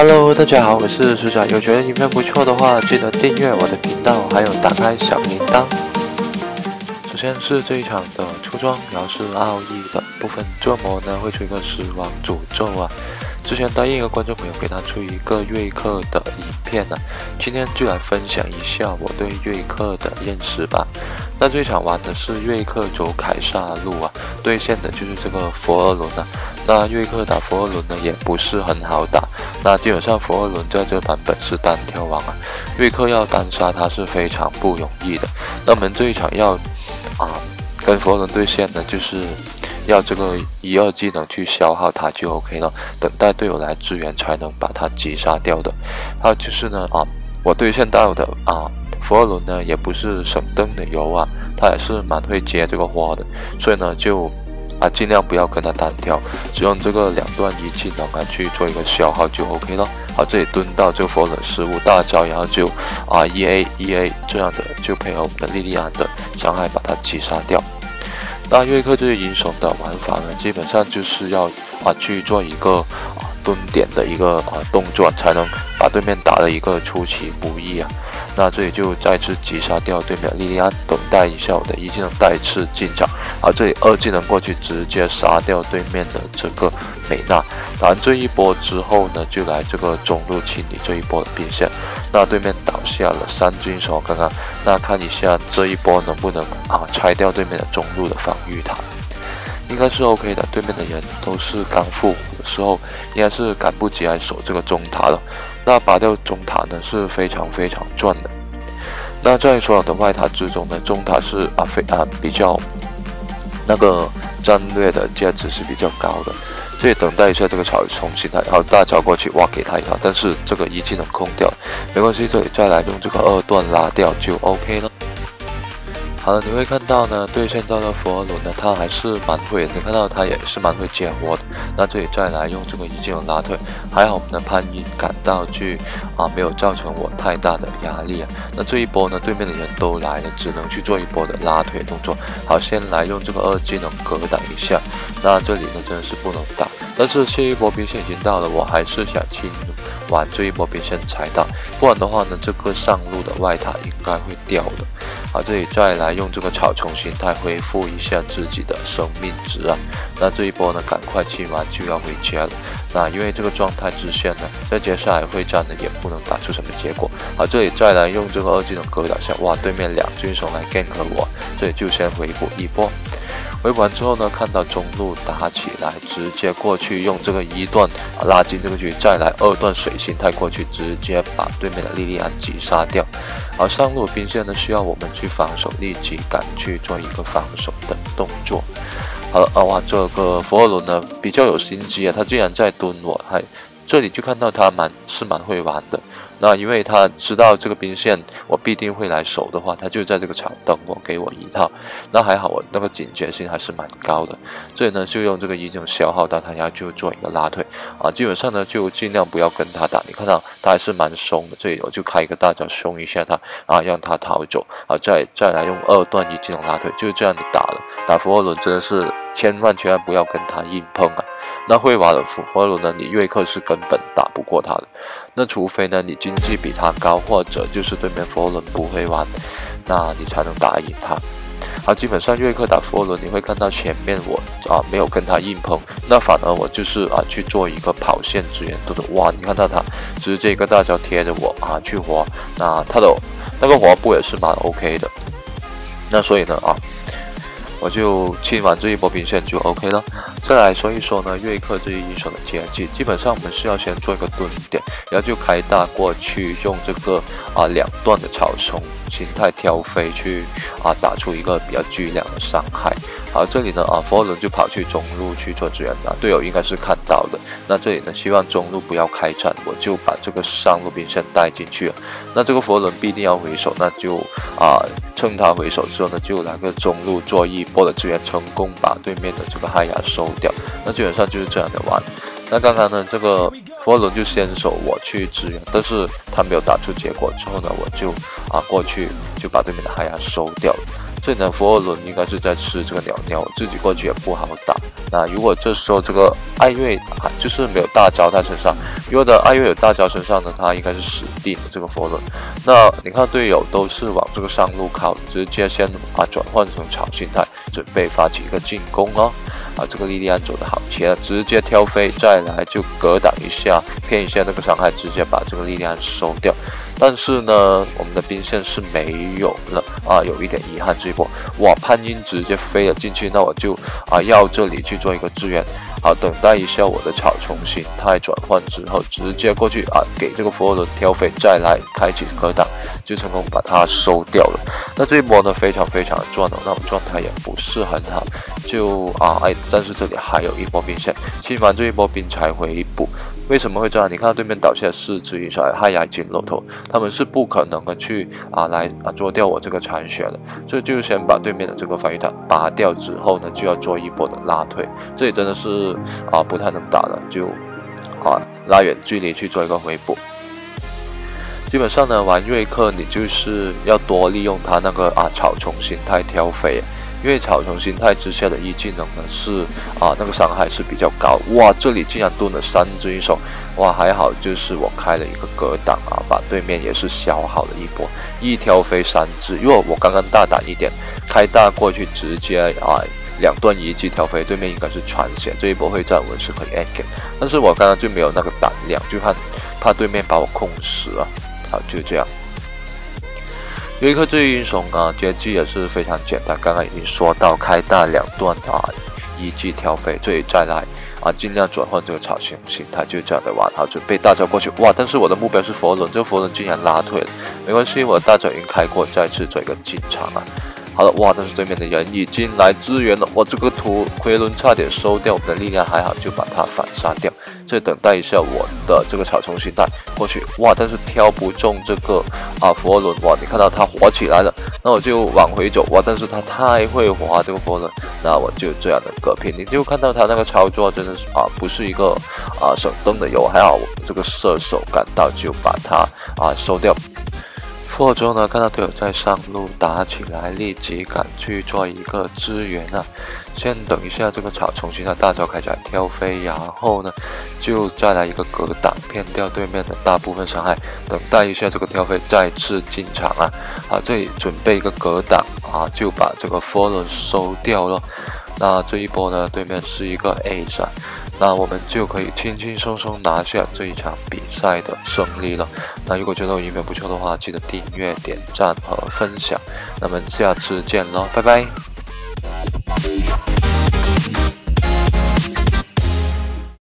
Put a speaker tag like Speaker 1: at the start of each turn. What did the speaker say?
Speaker 1: Hello， 大家好，我是鼠仔。有觉得影片不错的话，记得订阅我的频道，还有打开小铃铛。首先是这一场的出装，然后是ROE的部分做模呢会出一个死亡诅咒啊。之前答应一个观众朋友给他出一个瑞克的影片呢，今天就来分享一下我对瑞克的认识吧。那这一场玩的是瑞克走凯撒路啊，对线的就是这个佛尔伦啊。那瑞克打佛尔伦呢也不是很好打，那基本上佛尔伦在这个版本是单挑王啊，瑞克要单杀他是非常不容易的。那我们这一场要跟佛尔伦对线呢，就是要这个1、2技能去消耗它就 OK 了，等待队友来支援才能把它击杀掉的。还有就是呢我对线到的佛尔伦呢也不是省灯的油啊，他也是蛮会接这个花的，所以呢就尽量不要跟他单挑，只用这个2段1技能去做一个消耗就 OK 了。好，这里蹲到这个佛尔伦失误大招，然后就1A 这样的就配合我们的莉莉安的伤害把它击杀掉。那瑞克这些英雄的玩法呢，基本上就是要去做一个蹲点的一个动作，才能把对面打了一个出其不意啊。那这里就再次击杀掉对面的莉莉安，等待一下我的1技能再次进场，这里2技能过去直接杀掉对面的这个美娜。打完这一波之后呢，就来这个中路清理这一波的兵线。那对面倒下了3只英雄，刚刚那看一下这一波能不能拆掉对面的中路的防御塔，应该是 OK 的。对面的人都是刚复活的时候，应该是赶不及来守这个中塔了。那拔掉中塔呢是非常赚的。那在所有的外塔之中呢，中塔是比较那个战略的价值是比较高的。这里等待一下这个草重新来，然后大招过去给他一条，但是这个1技能空掉，没关系，这里再来用这个2段拉掉就 OK 了。好了，你会看到呢，对线到了佛尔伦呢，他还是蛮会的，你看到他也是蛮会接活的。那这里再来用这个1技能拉退，还好我们的潘一赶到去没有造成我太大的压力啊。那这一波呢，对面的人都来了，只能去做一波的拉腿动作。好，先来用这个2技能格挡一下。那这里呢真的是不能打，但是下一波兵线已经到了，我还是想清玩这一波兵线才到，不然的话呢，这个上路的外塔应该会掉的。这里再来用这个草丛形态恢复一下自己的生命值啊。那这一波呢，赶快清完就要回家了。那因为这个状态之线呢，在接下来会战呢也不能打出什么结果。好，这里再来用这个2技能格挡下，对面2只英雄来 gank 我，这里就先回补一波。回补完之后呢，看到中路打起来，直接过去用这个1段拉进这个局，再来2段水形态过去，直接把对面的莉莉安击杀掉。而上路兵线呢，需要我们去防守，立即赶去做一个防守的动作。好了这个佛尔伦呢比较有心机啊，他竟然在蹲我，这里就看到他蛮会玩的。那因为他知道这个兵线我必定会来守的话，他就在这个场等我，给我1套。那还好我那个警觉性还是蛮高的，所以呢就用这个1技能消耗到他，然后就做一个拉退基本上呢就尽量不要跟他打。你看到他还是蛮凶的，这里我就开一个大招凶一下他让他逃走再来用2段1技能拉退，就是这样的打了。打佛尔伦真的是千万不要跟他硬碰啊。那会玩的佛尔伦呢，你瑞克是根本打不过他的，那除非呢你经济比他高，或者就是对面佛尔伦不会玩，那你才能打赢他。好，基本上瑞克打佛尔伦，你会看到前面我没有跟他硬碰，那反而我就是去做一个跑线支援动作。你看到他直接一个大招贴着我去活，那他的那个滑步也是蛮 OK 的。那所以呢我就清完这一波兵线就 OK 了。再来说一说呢，瑞克这一英雄的接技，基本上我们是要先做一个蹲点，然后就开大过去，用这个2段的草丛形态挑飞去打出一个比较巨量的伤害。好，这里呢佛尔伦就跑去中路去做支援队友应该是看到的。那这里呢，希望中路不要开战，我就把这个上路兵线带进去了。那这个佛尔伦必定要回手，那就趁他回手之后呢，就来个中路做一波的支援，成功把对面的这个海雅收掉。那基本上就是这样的玩。那刚刚呢，这个佛尔伦就先手我去支援，但是他没有打出结果之后呢，我就过去就把对面的海雅收掉了。这里呢，佛尔伦应该是在吃这个鸟鸟，自己过去也不好打。那如果这时候这个艾瑞就是没有大招在身上，因为的艾瑞尔大招身上呢，他应该是死定了这个佛伦。那你看队友都是往这个上路靠，直接先转换成炒心态，准备发起一个进攻哦。这个莉莉安走得好前，直接挑飞，再来就格挡一下，骗一下那个伤害，直接把这个莉莉安收掉。但是呢，我们的兵线是没有了有一点遗憾这一波。哇，潘英直接飞了进去，那我就要这里去做一个支援。好，等待一下我的草丛形态转换之后，直接过去给这个佛伦挑飞，再来开启格挡，就成功把它收掉了。那这一波呢，非常的赚哦，那我状态也不是很好，就但是这里还有一波兵线，清完这一波兵才回补。为什么会这样？你看对面倒下4只以上害牙金露头，他们是不可能的去来捉掉我这个残血的，所以就先把对面的这个防御塔拔掉之后呢，就要做一波的拉退。这里真的是不太能打了，就拉远距离去做一个回补。基本上呢，玩瑞克你就是要多利用他那个草丛形态挑飞。因为草丛形态之下的一技能呢是那个伤害是比较高。哇，这里竟然蹲了3只一手，哇，还好就是我开了一个格挡把对面也是消耗了一波，一挑飞3只。因为我刚刚大胆一点，开大过去直接2段一技挑飞，对面应该是传血，这一波会站稳是可以 end， 但是我刚刚就没有那个胆量，就怕对面把我控死了。好，就这样。瑞克这一英雄接技也是非常简单，刚刚已经说到开大2段一技挑飞，这里再来尽量转换这个草形形态，就这样的玩。好，准备大招过去，哇！但是我的目标是佛伦，这个佛伦竟然拉退了，没关系，我的大招已经开过，再次做一个进场好了，哇！但是对面的人已经来支援了，我这个奎伦差点收掉我们的力量，还好就把他反杀掉。再等待一下我的这个草丛形态过去，哇！但是挑不中这个佛伦，哇！你看到他活起来了，那我就往回走，哇！但是他太会活这个佛伦，那我就这样的割拼。你就看到他那个操作真的是不是一个省灯的油，还好我们这个射手赶到就把他收掉。复活之后呢，看到队友在上路打起来，立即赶去做一个支援先等一下这个草丛形态大招开起来挑飞，然后呢就再来一个格挡，骗掉对面的大部分伤害。等待一下这个挑飞再次进场这里准备一个格挡就把这个佛伦收掉了。那这一波呢，对面是一个 A 闪。那我们就可以轻轻松松拿下这一场比赛的胜利了。那如果觉得我影片不错的话，记得订阅、点赞和分享。那么下次见喽，拜拜。